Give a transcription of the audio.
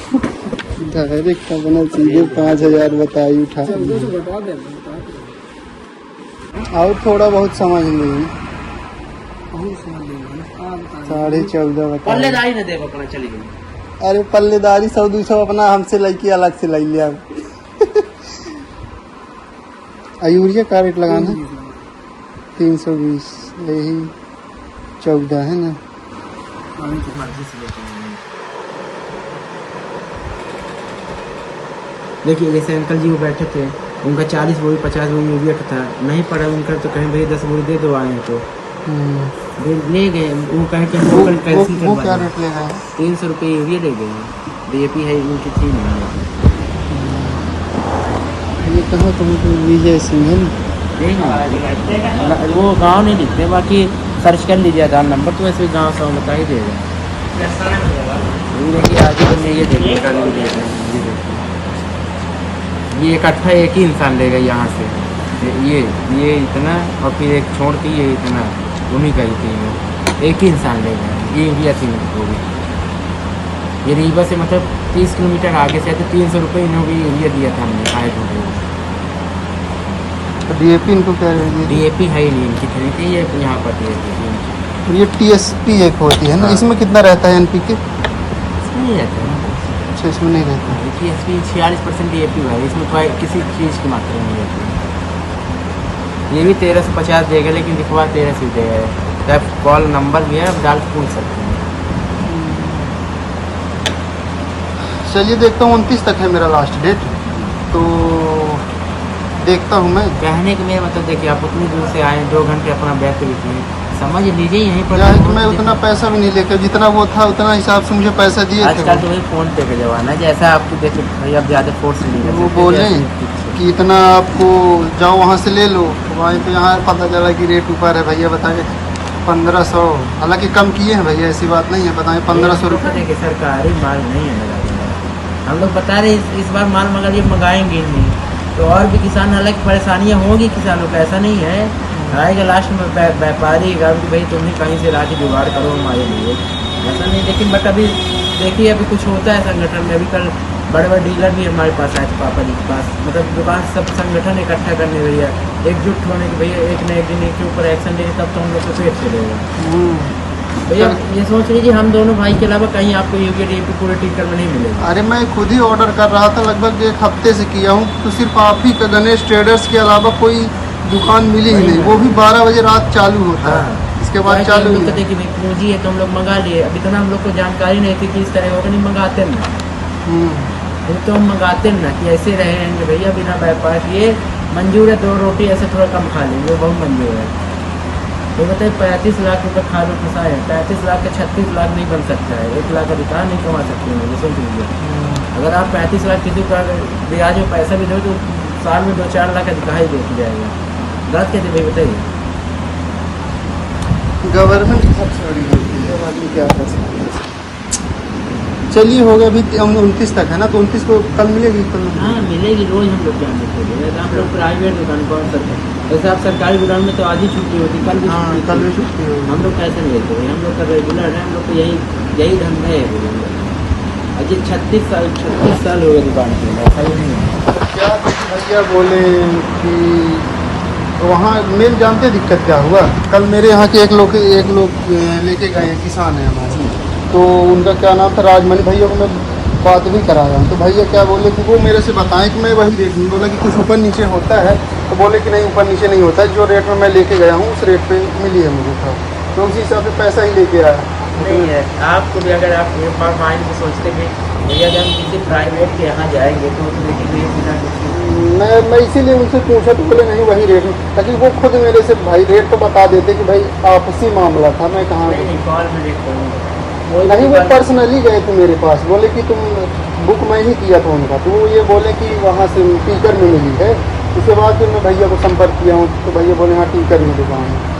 Direct अपना सीधे 5000 बताई उठा। और थोड़ा बहुत समझ लीजिए 14.5 बता। पल्लेदारी न दे अपना चली गई। अरे पल्लेदारी 100-200 अपना हमसे लड़की अलग से ले लिया। यूरिया का रेट लगाना 320, यही 14 है ना। देखिए जैसे अंकल जी वो बैठे थे, उनका 40 बोरी 50 बोरी यूरिया का था, नहीं पड़ा उनका, तो कहीं भैया 10 बोरी दे दो आए तो ले गए। वो कहे कि वो क्या रेट ले गए? 300 रुपये यूरिया ले गए। DAP है उनकी थी नहीं। ये कहाँ तुम विजय सिंह है ना? वो गांव नहीं दिखते, बाकी सर्च कर लीजिए आधार नंबर तो वैसे गांव सब बता ही देगा। देखिए आगे तो ये देखिए ये इकट्ठा एक ही इंसान लेगा यहाँ से, ये इतना और फिर एक छोड़ के ये इतना, उन्हीं का ही थी, एक ही इंसान लेगा। ये यूरिया थी पूरी। ये रीवा से मतलब 30 किलोमीटर आगे से, तो 300 रुपये इन्होंने भी यूरिया दिया था हमने 60 रुपये। DAP इनको क्या है? DAP है ही नहीं इनकी खरीदी, ये यहाँ पर DAP। ये TSP एक होती है ना, इसमें कितना रहता है NPK? इसमें नहीं रहता है। अच्छा इसमें नहीं रहता। TSP 46% DAP है, इसमें कोई किसी चीज़ की मात्रा नहीं रहती। ये भी 1350 देगा, लेकिन दिखवा 1300 देगा। तो कॉल नंबर भी है, आप डाल के पूछ सकते हैं। चलिए देखता हूँ 29 तक है मेरा लास्ट डेट, तो देखता हूँ मैं। कहने के मेरा मतलब देखिए, आप उतनी दूर से आए, 2 घंटे अपना व्यस्त किए, समझ लीजिए यहीं पर। मैं उतना पैसा भी नहीं लेकर, जितना वो था उतना हिसाब से मुझे पैसा दिए थे। आजकल तो वही फ़ोन पे का जमाना है, जैसा आपको देखिए भाई, अब ज़्यादा फोर्स नहीं है। वो बोले कि इतना आपको जाओ वहाँ से ले लो, वहीं पे यहाँ पता चला कि रेट ऊपर है। भैया बताए 1500, हालांकि कम किए हैं भैया, ऐसी बात नहीं है। बताएं 1500 रुपये। देखिए सरकारी माल नहीं है मेरा, हम लोग बता रहे इस बार माल मगर ये मंगाएंगे नहीं, तो और भी किसान, हालांकि परेशानियाँ होगी किसानों का, ऐसा नहीं है। आएगा लास्ट में व्यापारी कि भाई तुम ही कहीं से लाके जुगाड़ करो हमारे लिए, ऐसा नहीं। लेकिन बट अभी देखिए अभी कुछ होता है संगठन में। अभी कल बड़े बड़े डीलर भी हमारे पास आए थे, पापा जी के पास, मतलब दुकान सब संगठन इकट्ठा करने भैया, एकजुट होने के भैया, एक न एक दिन एक के ऊपर एक्शन लेंगे, तब तो हम लोग को पेट चलेगा। भैया ये सोच लीजिए हम दोनों भाई के अलावा कहीं आपको यूरिया DAP पूरे टीकर में नहीं मिलेगा। अरे मैं खुद ही ऑर्डर कर रहा था, लगभग 1 हफ्ते से किया हूँ, तो सिर्फ आप ही का गणेश ट्रेडर्स के अलावा कोई दुकान मिली ही नहीं। वो भी 12 बजे रात चालू होता है, इसके बाद चालू नहीं। देखिए भाई पूंजी है तो हम लोग मंगा लिए, अभी तो हम लोग को जानकारी नहीं थी कि इस तरह होगा, नहीं मंगाते ना। तो हम मंगाते ना कि ऐसे रहेंगे भैया बिना व्यापार किए, मंजूर है 2 रोटी ऐसे थोड़ा कम खा लेंगे, वो बहुत मंजूर है। तो बताइए 35 लाख रुपये खाद फंसाए हैं, 35 लाख का 36 लाख नहीं बन सकता है, 1 लाख का अधिकार नहीं कमा सकते हैं। सोच लीजिए अगर आप 35 लाख किसी का ब्याज में पैसा भी दो तो साल में 2-4 लाख अधिकार ही देख जाएगा। गलत कहते भाई बताइए। गवर्नमेंट सब छोड़ी होती है, आदमी क्या कर सकते हैं। चलिए हो गया, अभी 29 तक है ना, तो 29 को कल मिलेगी। कल हाँ मिलेगी, रोज हम लोग जाने के लिए। हम लोग प्राइवेट दुकान कौन सा, जैसे आप सरकारी दुकान में तो आज ही छुट्टी होती, कल भी छुट्टी होगी। हम लोग कैसे नहीं लेते हैं, हम लोग का रेगुलर है, हम लोग को यही धंधा है। अजी 36 साल हो गए दुकान के, ऐसा ही नहीं है। क्या भैया बोले कि वहाँ मेल जानते दिक्कत क्या हुआ? कल मेरे यहाँ के एक लोग लेके गए, किसान है हमारे, तो उनका क्या नाम था, राजमणि भैया को मैं बात भी कराया हूँ। तो भैया क्या बोले कि वो मेरे से बताएं कि मैं वही रेट नहीं, बोला कि कुछ ऊपर नीचे होता है, तो बोले कि नहीं ऊपर नीचे नहीं होता है, जो रेट में मैं लेके गया हूँ उस रेट पे मिली है मुझे था, तो उसी हिसाब से पैसा ही लेके आया। नहीं है आपको भी, अगर आप एक बार माइंड में सोचते कि भैया जब हम किसी प्राइवेट के यहाँ जाएंगे तो मैं इसीलिए उनसे पूछा, तो बोले नहीं वही रेट, ताकि वो खुद मेरे से भाई रेट तो बता देते कि भाई आपसी मामला था, मैं कहाँ कॉल में रेट करूँगा। नहीं, वो पर्सनली गए थे मेरे पास, बोले कि तुम बुक मैं ही किया था उनका, तो वो ये बोले कि वहाँ से टीकर में मिली है। उसके बाद फिर मैं भैया को संपर्क किया हूँ, तो भैया बोले हाँ टीकर में दुकान है।